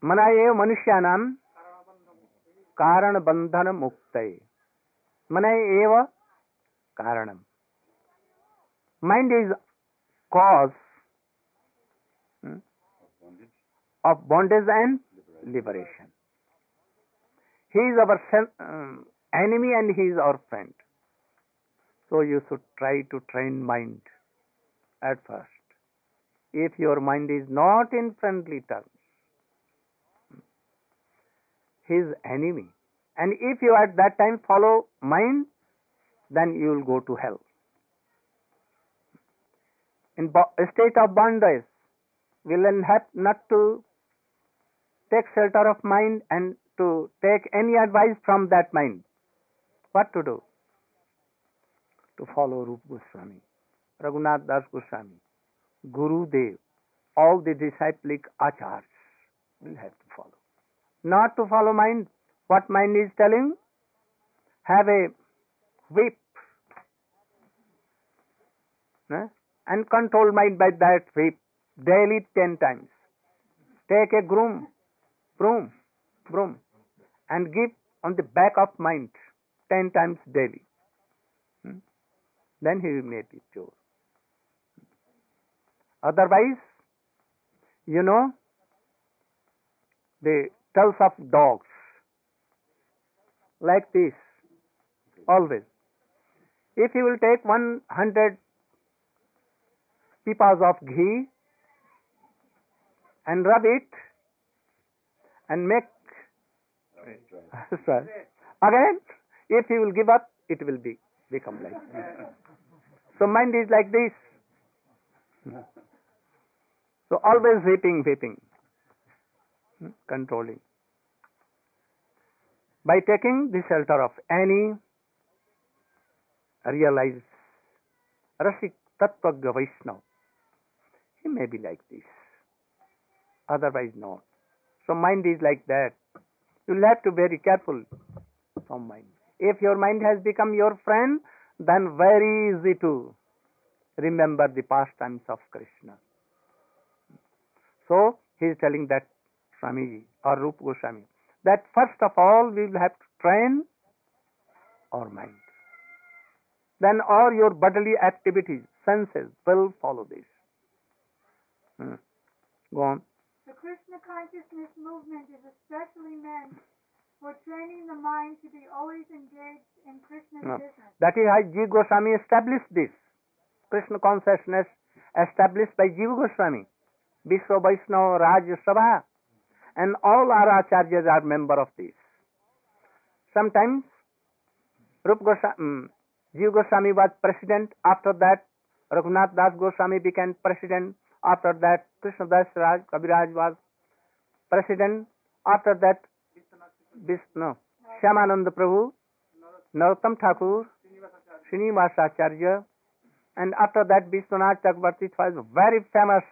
mana eva manusyanam karana bandhana muktai. Mana eva karanam. Mind is cause of bondage and liberation. He is our enemy and he is our friend. So you should try to train mind at first. If your mind is not in friendly terms, his enemy. And if you at that time follow mind, then you will go to hell. In a state of bondage, we will have not to take shelter of mind and to take any advice from that mind. What to do? To follow Rupa Goswami, Raghunath Das Goswami, Guru Dev, all the disciplic achars will have to follow. Not to follow mind. What mind is telling? Have a whip, and control mind by that whip daily 10 times. Take a broom, and give on the back of mind 10 times daily. Then he will make it pure. Otherwise, the tails of dogs, like this, always. If you will take 100 pipas of ghee and rub it and make again, if you will give up, it will become like this. So mind is like this. So always whipping, controlling. By taking the shelter of any realized Rasik Tattvagya Vaishnava, he may be like this. Otherwise not. So mind is like that. You will have to be very careful from mind. If your mind has become your friend, then very easy to remember the pastimes of Krishna. So he is telling that Swamiji or Rupa Goswami that first of all we will have to train our mind. Then all your bodily activities, senses will follow this. Go on. The Krishna consciousness movement is especially meant for training the mind to be always engaged in Krishna's business. That is how Jiva Goswami established this. Krishna consciousness established by Jiva Goswami, Vishwa Vaishnava Rajya Sabha, and all our acharyas are member of this. Sometimes Jiva Goswami was president. After that, Raghunath Das Goswami became president. After that, Krishna Das Raj Kaviraj was president. After that, Shyamananda Prabhu, Narottam Thakur, Srinivasacharya, and after that Vishwanath Chakravarti was very famous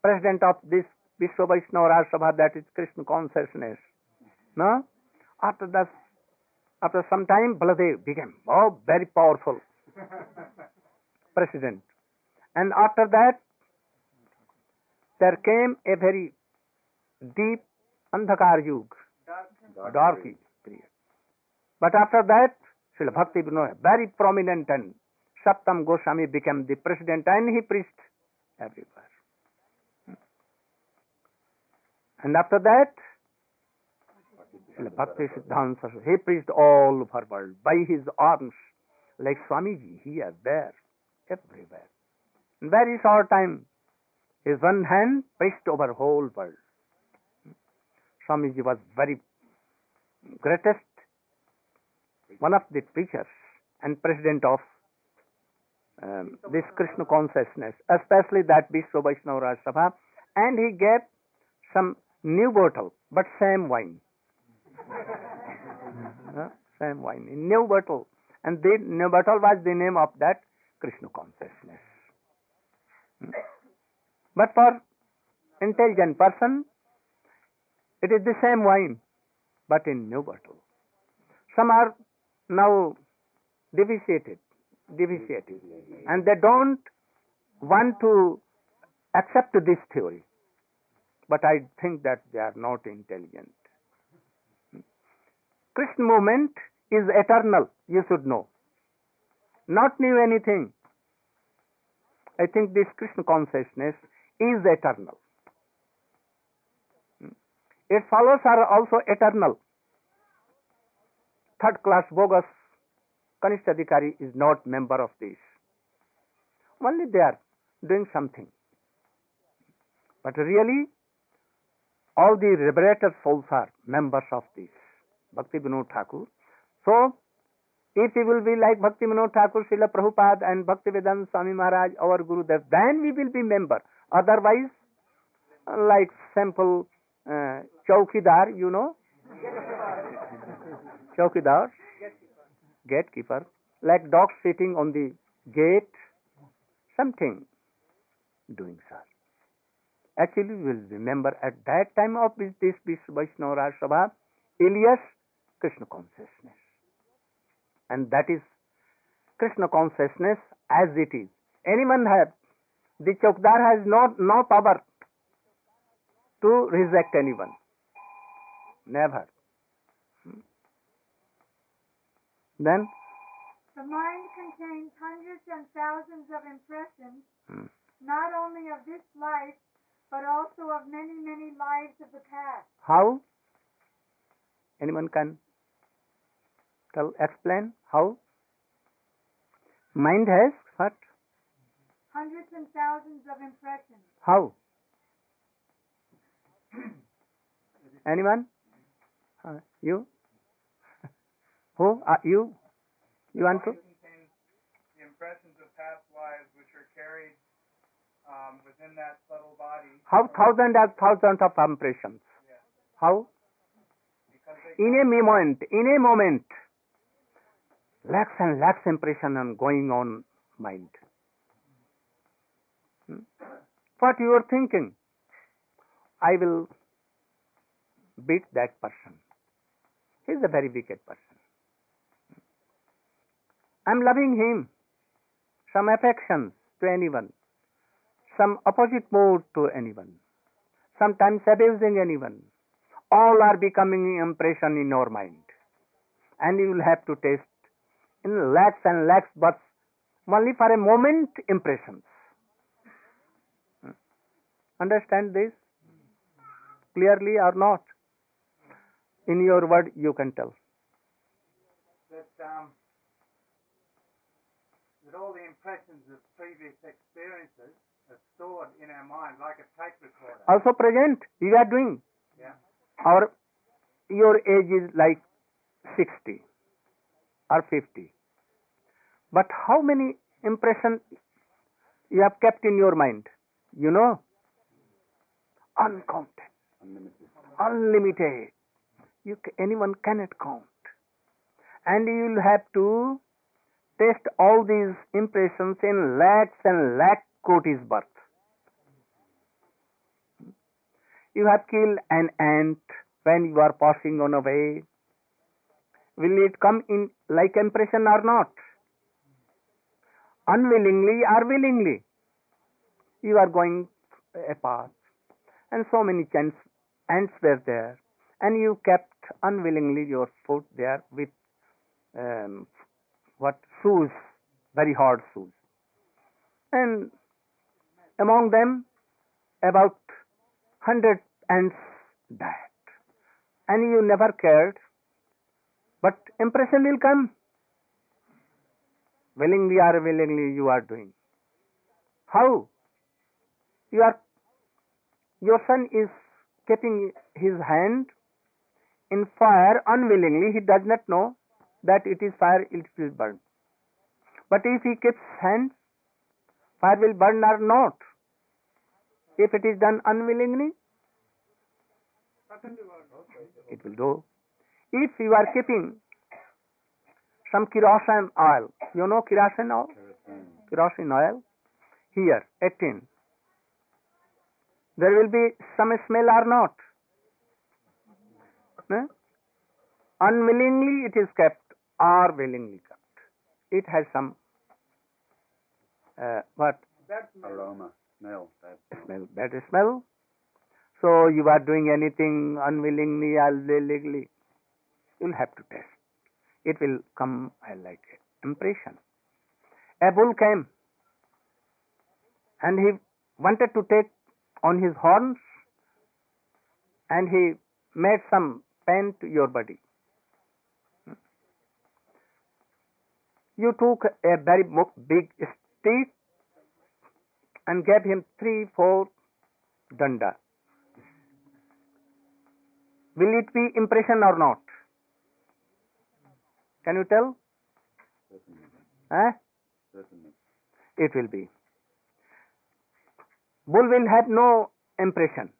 president of this Vishwa Vaishnava Raj Sabha, that is Krishna consciousness. No? After some time, Baladev became very powerful president. And after that, there came a very deep Andhakar Yug, dark period. But after that, Srila Bhakti Vinod, very prominent, and Saptam Goswami became the president, and he preached everywhere. And after that, Srila Bhakti Siddhanta Saraswati, he preached all over world by his arms, like Swamiji here, there, everywhere. In very short time, his one hand preached over whole world. Swamiji was very greatest, one of the preachers and president of this Krishna consciousness, especially that Vishwa Vaishnava Raj Sabha, and he gave some new bottle, but same wine. Same wine, in new bottle. And the new bottle was the name of that Krishna consciousness. But for intelligent person, it is the same wine, but in new bottle. Some are now deviated, and they don't want to accept this theory. but I think that they are not intelligent. Krishna movement is eternal, you should know. Not new anything. I think this Krishna consciousness is eternal. Its followers are also eternal. Third class bogus Kanishta Adhikari is not member of this. Only they are doing something. But really, all the liberated souls are members of this. Bhakti Vinod Thakur. So, if we will be like Bhakti Vinod Thakur, Srila Prabhupada and Bhaktivedanta Swami Maharaj, our Gurudev, then we will be member. Otherwise, like simple Chaukidar, you know, Chaukidar, gatekeeper, like dogs sitting on the gate, something doing, sir. Actually, we will remember at that time of this Vaishnava Raj Sabha, alias Krishna consciousness. And that is Krishna consciousness as it is. Anyone have, the Chaukdar has no power to reject anyone. Never. Then? The mind contains hundreds and thousands of impressions, not only of this life, but also of many, many lives of the past. How? Anyone can explain how? Mind has what? Hundreds and thousands of impressions. How? Anyone? You? Who? You? You want to? Mind contains the impressions of past lives which are carried within that subtle body. How thousands and thousands of impressions? Yeah. How? Because In a moment, lakhs and lakhs impression are going on mind. What you are thinking? I will beat that person. He is a very wicked person. I am loving him. Some affections to anyone. Some opposite mood to anyone. Sometimes abusing anyone. All are becoming impression in your mind. And you will have to taste in lakhs and lakhs, but only for a moment impressions. Understand this clearly or not? In your word you can tell. That all the impressions of previous experiences are stored in our mind like a tape recorder. Also present, you are doing. Yeah. Your age is like 60 or 50. But how many impressions you have kept in your mind? You know? Uncounted. Unlimited. Anyone cannot count. And you will have to test all these impressions in lakhs and lakh kotis birth. You have killed an ant when you are passing on a way. Will it come in like impression or not? Unwillingly or willingly, you are going a path, and so many ants were there, and you kept unwillingly your foot there with shoes, very hard shoes, and among them about 100 ants died, and you never cared, but impression will come. Willingly or willingly you are doing. How? Your son is keeping his hand in fire unwillingly. He does not know that it is fire, it will burn. But if he keeps hand, fire will burn or not. If it is done unwillingly, it will go. If you are keeping some kerosene oil, you know kerosene oil? Kerosene oil, here, 18. There will be some smell or not? Unwillingly it is kept or willingly kept. It has some Aroma, smell. bad smell. So you are doing anything unwillingly or illegally, you'll have to test. It will come like impression. A bull came and he wanted to take on his horns and he made some pain to your body. You took a very big stick and gave him 3-4 danda. Will it be impression or not? Can you tell? Certainly. It will be. Bull will have no impression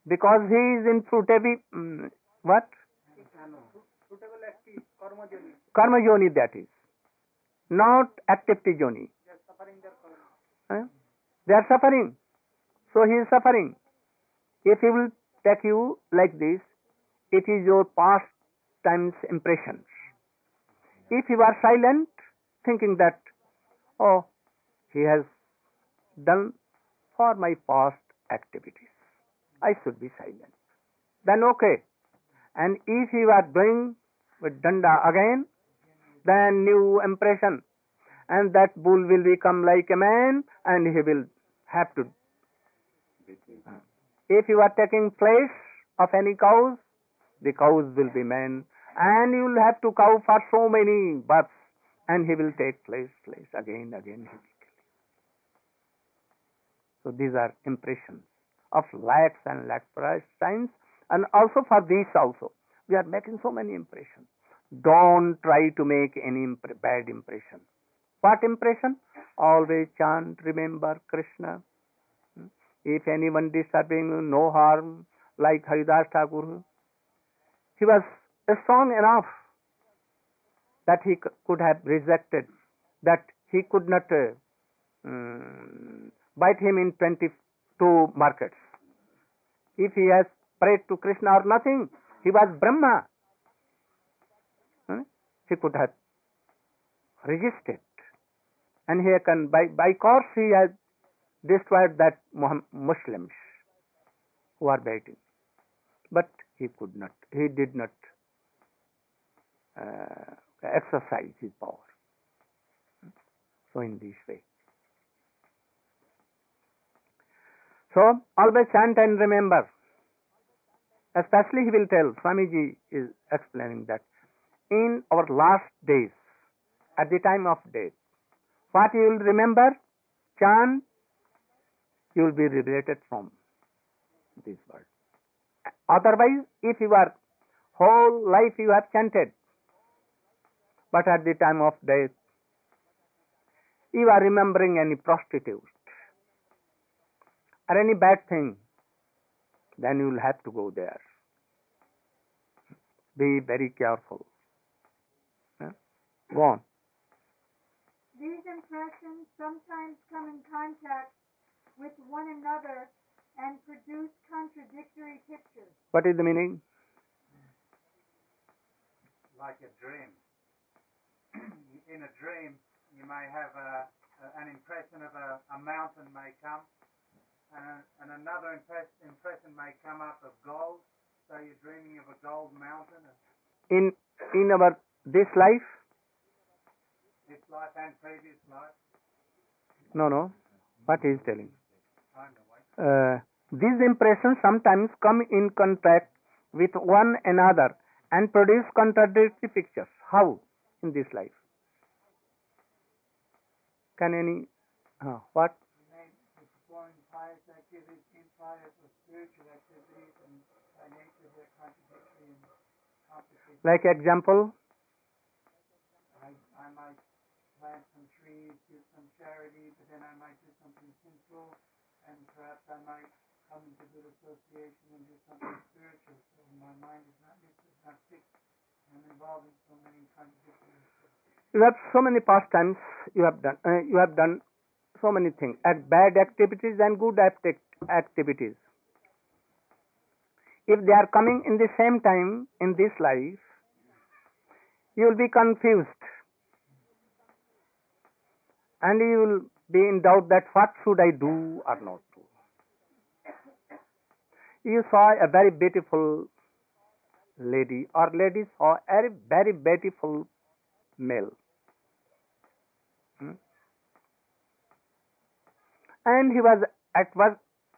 because he is in what? Karma yoni, that is. Not activity yoni. They are suffering. So he is suffering. If he will take you like this, it is your past times impressions. If you are silent, thinking that, oh, he has done for my past activities, I should be silent, then okay. And if you are doing with danda again, then new impression, and that bull will become like a man and he will have to. If you are taking flesh of any cows, the cows will be men, and you will have to cow for so many births, and he will take flesh again. He will kill. So these are impressions of lakhs and lakh times, and also for these also. We are making so many impressions. Don't try to make any bad impression. What impression? Always chant, remember Krishna. If anyone disturbing, no harm, like Haridas Thakur. He was strong enough that he could have rejected, that he could not bite him in 22 markets. If he has prayed to Krishna or nothing, he was Brahma. He could have resisted. And he can, by course he has destroyed that Muslims who are waiting. But he could not, he did not exercise his power. So in this way. So always chant and remember. Especially he will tell, Swamiji is explaining that in our last days, at the time of death, what you will remember, chant, you will be liberated from this world. Otherwise, if you are whole life you have chanted, but at the time of death, you are remembering any prostitute or any bad thing, then you will have to go there. Be very careful. Go on. These impressions sometimes come in contact with one another and produce contradictory pictures. What is the meaning? Like a dream. In a dream, you may have an impression of a mountain may come, and another impression may come up of gold. So you're dreaming of a gold mountain. In our this life? This life and previous life. No. What he is telling? These impressions sometimes come in contact with one another and produce contradictory pictures. How in this life? Can any what? Performing pious activities, impious or spiritual activities, and by nature they're contradictory and complicated. Like example? I might plant some trees, do some charity, but then I might do something sinful, and perhaps I might come into good association and do something spiritual. So my mind is not fixed, and I'm involved in so many contradictory things. You have so many pastimes you have done. You have done so many things, bad activities and good activities. If they are coming in the same time in this life, you will be confused. And you will be in doubt that what should I do or not do. You saw a very beautiful lady, or lady saw a very beautiful male. Hmm? And he was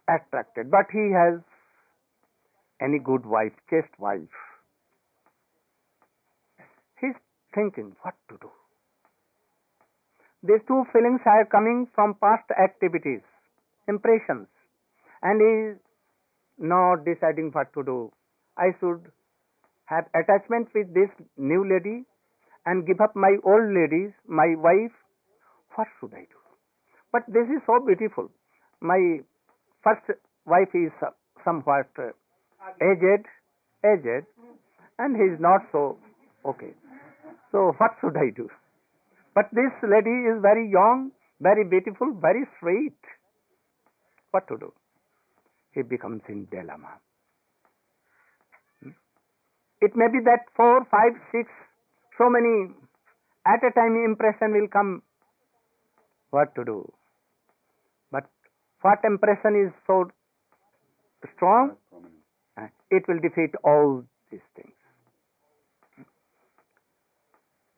attracted, but he has any good wife, chaste wife. He's thinking what to do. These two feelings are coming from past activities, impressions, and he is not deciding what to do. I should have attachment with this new lady and give up my old lady, my wife. What should I do? But this is so beautiful. My first wife is somewhat aged, and he is not so okay. So what should I do? But this lady is very young, very beautiful, very sweet. What to do? He becomes in dilemma. It may be that 4, 5, 6, so many at a time impression will come. What to do? But what impression is so strong? It will defeat all these things.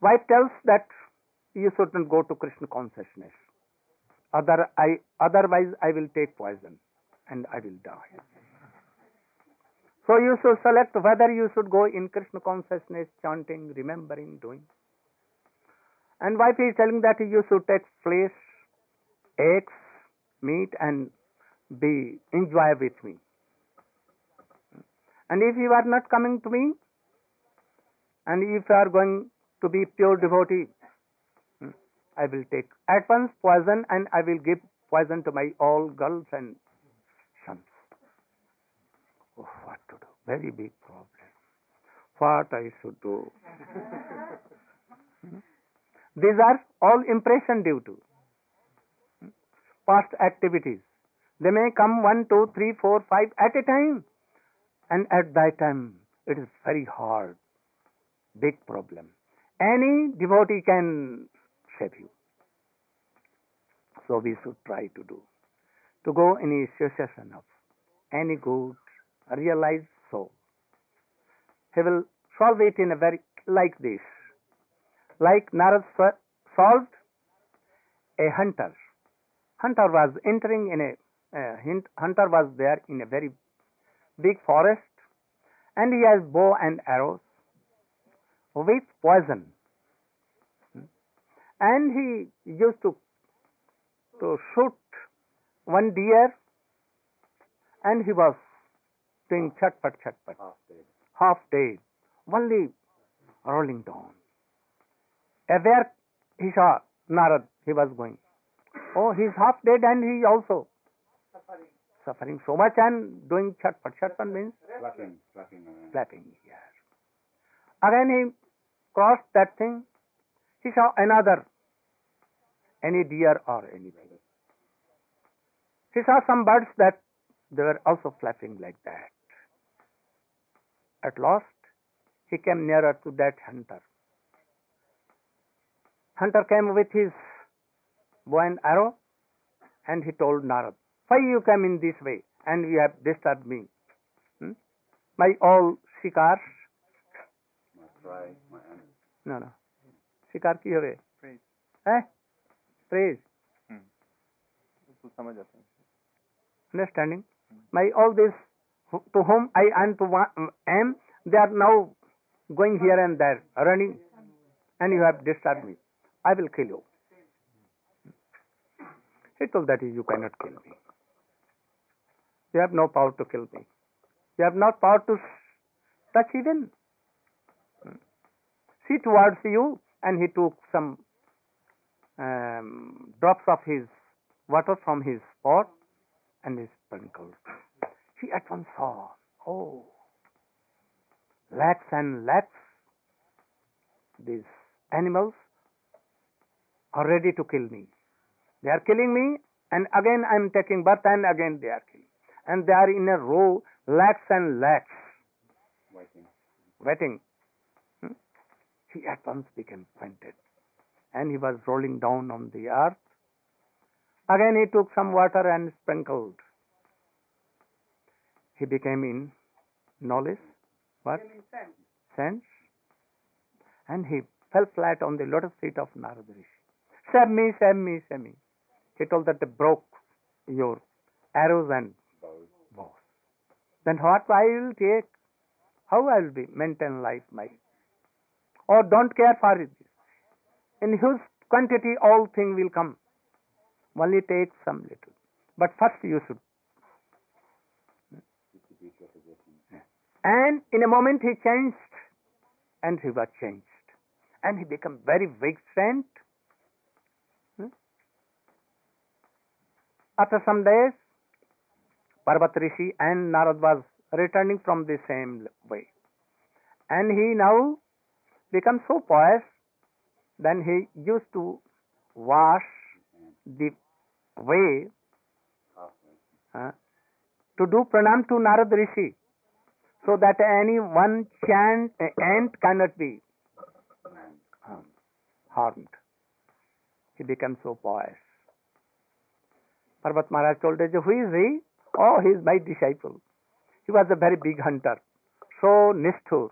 Wife tells that you shouldn't go to Krishna consciousness. Otherwise I will take poison and I will die. So you should select whether you should go in Krishna consciousness, chanting, remembering, doing. And wife is telling that you should take flesh, eggs, meat, and enjoy with me. And if you are not coming to me, and if you are going to be pure devotee, I will take at once poison, and I will give poison to my all girls and sons. Oh, what to do? Very big problem. What I should do? These are all impression due to past activities. They may come 1, 2, 3, 4, 5 at a time. And at that time, it is very hard. Big problem. Any devotee can save you. So we should try to do. To go in association of any good, realized soul. He will solve it in a very like this. Like Narad solved a hunter. Hunter was entering in hunter was there in a very big forest, and he has bow and arrows with poison. And he used to shoot one deer, and he was doing chatpat, half dead, only rolling down. Where he saw Narad, he was going. Oh, he is half dead, and he also suffering so much and doing chatpat. Chatpat means clapping. Yes. Again he crossed that thing. He saw another, any deer or anything. He saw some birds that they were also flapping like that. At last, he came nearer to that hunter. Hunter came with his bow and arrow, and he told Narad, "Why you came in this way, and you have disturbed me? My all shikars." No. शिकार की होवे है praise. Understanding? My all this to whom I am, they are now going here and there, running, and you have disturbed me. I will kill you. He told that you cannot kill me. You have no power to kill me. You have no power to touch even. See towards you, and he took some drops of his water from his pot and he sprinkled. He at once saw, oh, lakhs and lakhs, these animals are ready to kill me. They are killing me, and again I am taking birth, and again they are killing. And they are in a row, lakhs and lakhs, waiting. He at once became fainted, and he was rolling down on the earth. Again he took some water and sprinkled. he became in knowledge, what? Sense. And he fell flat on the lotus feet of Narada Rishi. Save me, save me, save me. He told that they broke your arrows and bows. Then what I will take? How I will be maintain life, my? Or don't care for it. In huge quantity, all things will come. Only take some little. But first you should. And in a moment he changed, and he was changed. And he became very vigilant. After some days, Parvat Rishi and Narad was returning from the same way. And he now became so pious, then he used to wash the way to do pranam to Narad Rishi, so that any one ant cannot be harmed. He became so pious. Parvat Maharaj told us, who is he? Oh, he is my disciple. He was a very big hunter, so nisthur,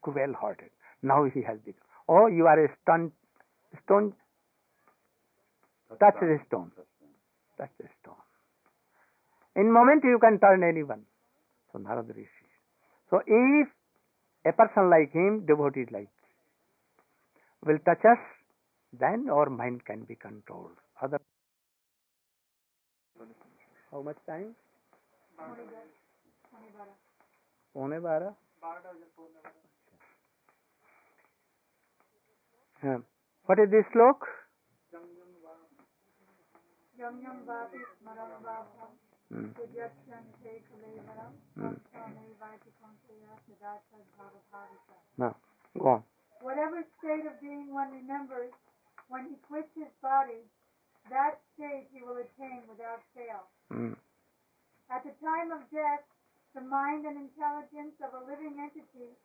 cruel-hearted. Now he has become. Oh, you are a stone. Touch the stone. Touch the stone. In moment you can turn anyone. So Narada Rishi. So if a person like him, devotee like, will touch us, then our mind can be controlled. Other. How much time? Pone 12. What is this slok? Yam yam vati smaram vapam sudyachan te kalevaram vaksame vaitikonteya siddhartha bhavabhavita. Now, go on. Whatever state of being one remembers, when he quits his body, that state he will attain without fail. At the time of death, the mind and intelligence of a living entity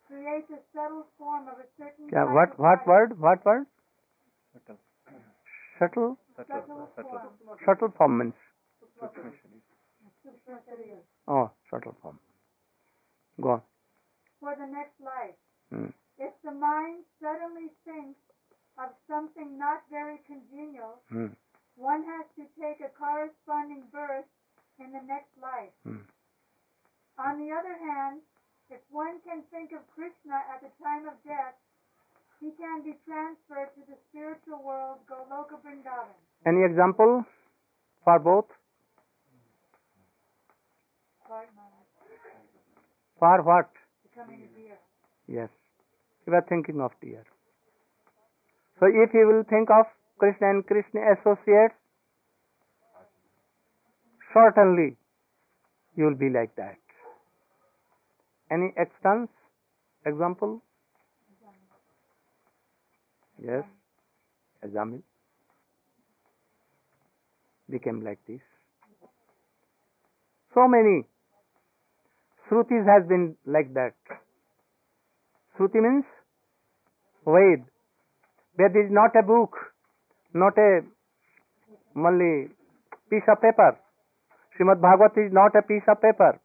creates a subtle form of a certain type of What word? What word? Subtle? Subtle form means? Oh, subtle form. Go on. For the next life. If the mind suddenly thinks of something not very congenial, one has to take a corresponding birth in the next life. On the other hand, if one can think of Krishna at the time of death, he can be transferred to the spiritual world, Goloka Vrindavan. Any example for both? For what? Becoming a deer. Yes. You are thinking of deer. So if you will think of Krishna and Krishna associates, certainly you will be like that. Any example? Yes. Ajamil became like this. So many Shrutis has been like that. Shruti means Ved. Ved is not a book, not a only piece of paper. Srimad Bhagavat is not a piece of paper.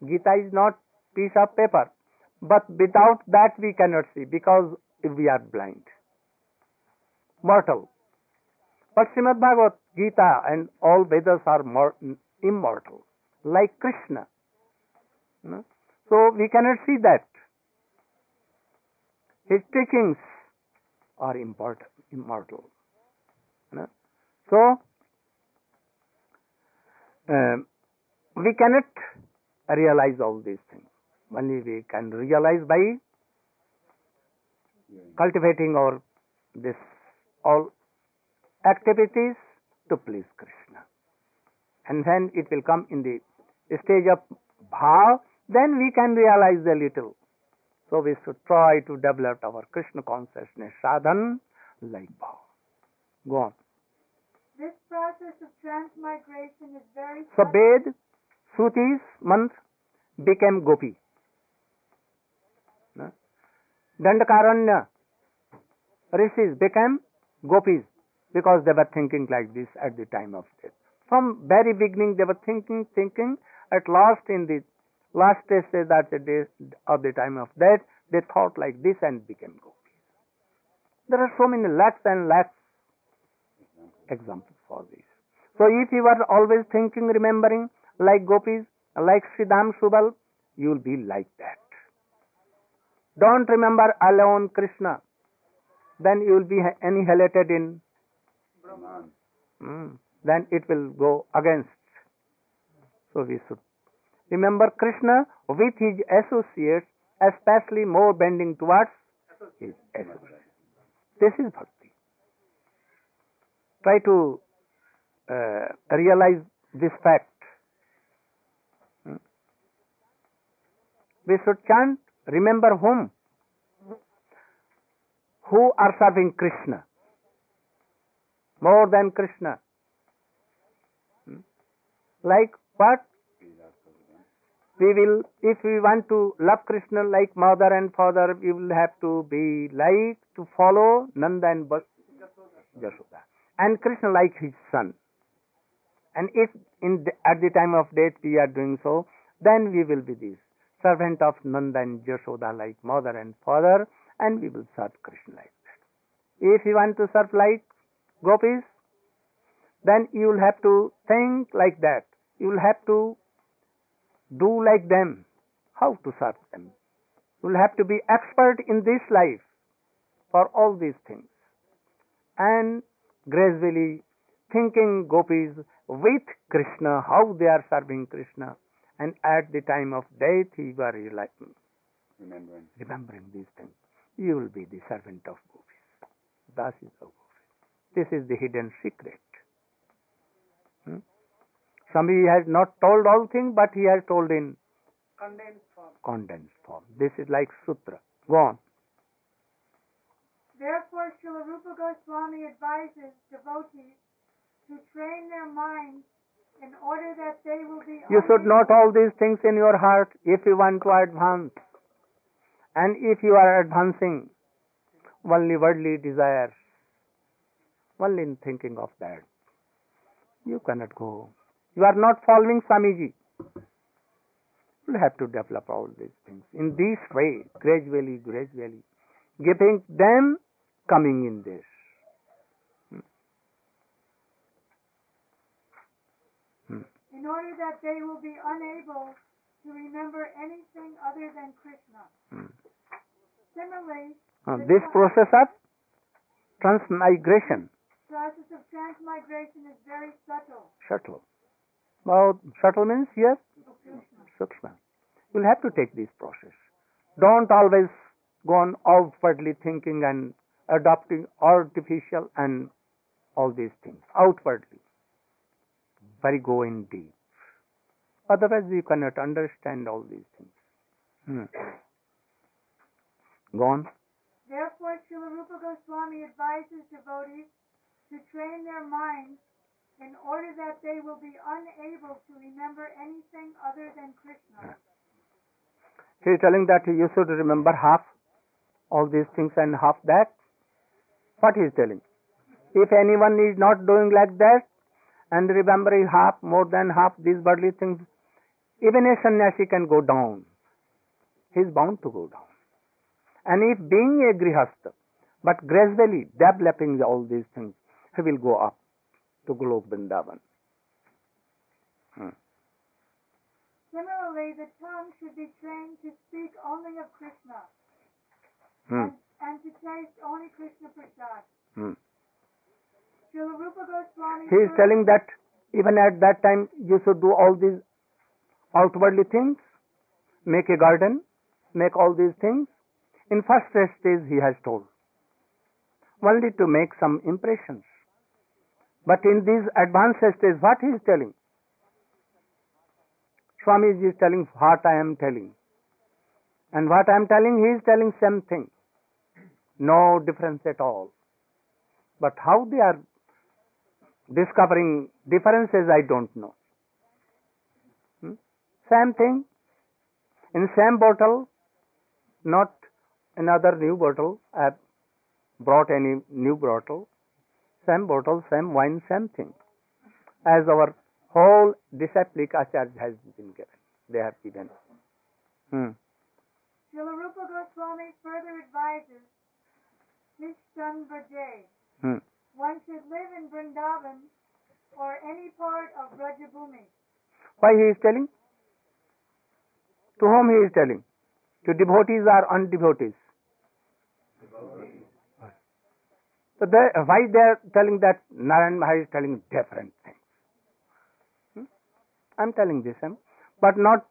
Gita is not piece of paper. But without that we cannot see, because we are blind. Mortal. But Srimad Bhagavat, Gita and all Vedas are immortal, like Krishna. No? So we cannot see that. His teachings are immortal. No? So we cannot realize all these things. Only we can realize by cultivating our this all activities to please Krishna. And then it will come in the stage of bhav, then we can realize a little. So we should try to develop our Krishna consciousness sadhan like bhav. Go on. This process of transmigration is very So Ved, Shrutis, month became gopi. No? Dandakaranya, rishis became gopis, because they were thinking like this at the time of death. From very beginning they were thinking, At last, in the last stage, that the day of the time of death, they thought like this and became gopis. There are so many lakhs and lakhs examples for this. So if you are always thinking, remembering like gopis, like Sridham Subal, you will be like that. Don't remember alone Krishna, then you will be annihilated in Brahman. Then it will go against. So we should remember Krishna with his associates, especially more bending towards his associates. This is bhakti. Try to realize this fact. We should chant, remember whom? Who are serving Krishna more than Krishna. Like what? We will, if we want to love Krishna like mother and father, we will have to be like to follow Nanda and Yashoda, and Krishna like his son. And if at the time of death we are doing so, then we will be this servant of Nanda and Yashoda like mother and father, and we will serve Krishna like that. If you want to serve like gopis, then you will have to think like that. You will have to do like them. How to serve them? You will have to be expert in this life for all these things. And gradually thinking gopis with Krishna, how they are serving Krishna, and at the time of death you are remembering these things. You will be the servant of gopis. That is the gopis. This is the hidden secret. Somebody has not told all things, but he has told in condensed form. This is like sutra. Go on. Therefore, Srila Rupa Goswami advises devotees to train their minds in order that they will be. You should note all these things in your heart if you want to advance. And if you are advancing only worldly desires, only in thinking of that, you cannot go. You are not following Swamiji. You have to develop all these things in this way, gradually, giving them coming in this. In order that they will be unable to remember anything other than Krishna. Similarly, this process of transmigration. Process of transmigration is very subtle. Subtle. Well, subtle means yes, sukshma. You'll have to take this process. Don't always go on outwardly thinking and adopting artificial and all these things outwardly. Very go in deep. Otherwise, you cannot understand all these things. Go on. Therefore, Srila Rupa Goswami advises devotees to train their minds in order that they will be unable to remember anything other than Krishna. He is telling that you should remember half all these things and half that. What he is telling? If anyone is not doing like that and remembering half, more than half these worldly things, even a sannyasi can go down. He is bound to go down. And if being a grihastha, but gradually developing all these things, he will go up to Golok Vrindavan. Similarly, the tongue should be trained to speak only of Krishna and to taste only Krishna Prasad. Srila Rupa Goswami. He is telling that even at that time you should do all these outwardly things, make a garden, make all these things. In first stage he has told only to make some impressions. But in these advanced stages, what he is telling? Swamiji is telling what I am telling. And what I am telling, he is telling same thing. No difference at all. But how they are discovering differences, I don't know. Same thing. In same bottle, not another new bottle. I have brought any new bottle. Same bottle, same wine, same thing. As our whole disciplic acharya has been given. They have given. Srila Rupa Goswami further advises Krishnan Braje. One should live in Vrindavan or any part of Brajabhumi. Why he is telling? To whom he is telling? To devotees or undevotees? So why they are telling that? Narayan Maharaj is telling different things. I am telling this, but not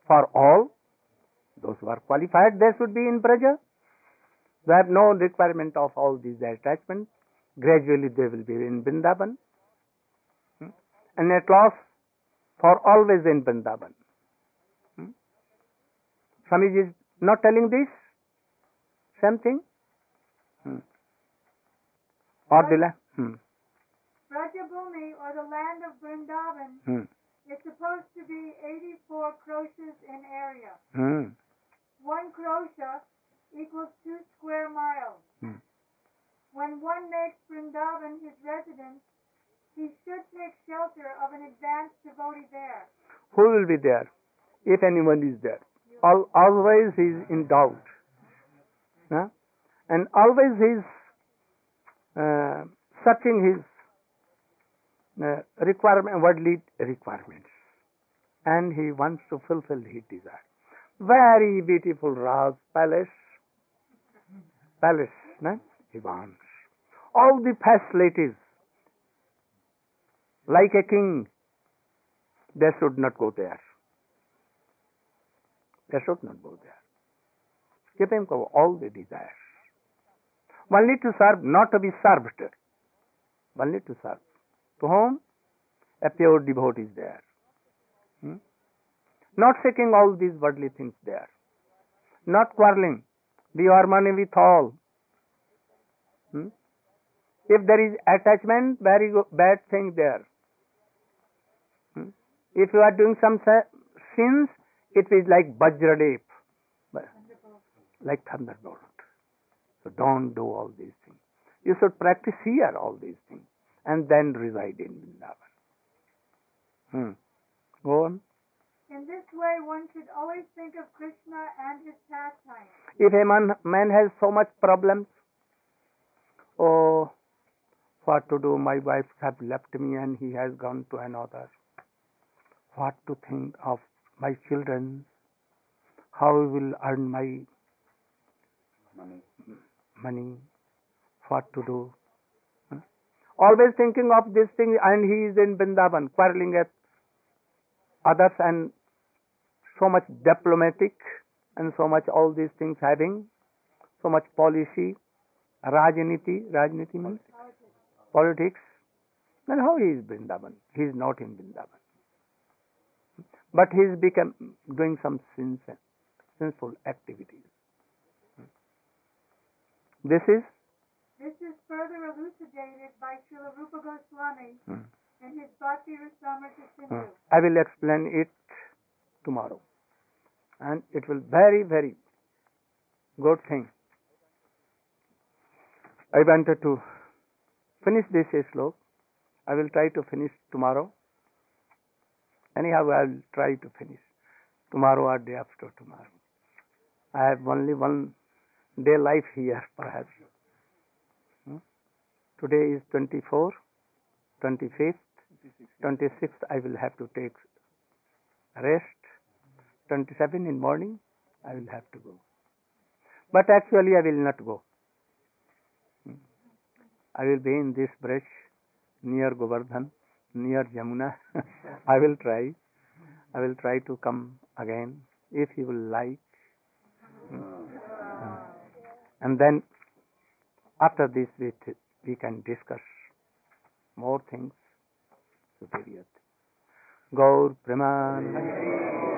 for all. Those who are qualified, they should be in Braja. They have no requirement of all these attachments. Gradually they will be in Vrindavan. And at last, for always in Vrindavan. Swamiji is not telling this? Same thing? Or the land? Brajabhumi, or the land of Vrindavan, is supposed to be 84 kroshas in area. 1 krosha equals 2 square miles. When one makes Vrindavan his residence, he should take shelter of an advanced devotee there. Who will be there? If anyone is there. Always he is in doubt. And always he is searching his worldly requirements. And he wants to fulfill his desire. Very beautiful Raj palace. He wants. All the facilities. Like a king. They should not go there. They should not go there. Give him all the desires. Only to serve, not to be served. Only to serve. To whom? A pure devotee is there. Not seeking all these worldly things there. Not quarreling. Be harmony with all. If there is attachment, very bad thing there. If you are doing some sins, it is like Vajradep, like thunderbolt. So don't do all these things. You should practice here all these things and then reside in Vrindavan. Go on. In this way, one should always think of Krishna and his pastimes. If a man has so much problems, oh, what to do? My wife has left me and he has gone to another. What to think of my children? How I will earn my money? What to do? Always thinking of this thing, and he is in Vrindavan, quarreling at others and so much diplomatic and so much all these things having, so much policy, Rajniti means politics. Then how he is Vrindavan? He is not in Vrindavan. But he is doing some sinful activities. This is further elucidated by Srila Rupa Goswami in his Bhakti Rasamrita Sindhu. I will explain it tomorrow. And it will very, very good thing. I wanted to finish this slok. I will try to finish tomorrow. Anyhow, I will try to finish tomorrow or day after tomorrow. I have only one day life here, perhaps. Today is 24, 25th, 26th I will have to take rest. 27 in morning I will have to go. But actually I will not go. I will be in this brush near Govardhan, near Jamuna. I will try to come again if you will like. And then after this we can discuss more things, superior things. Gaur Preman.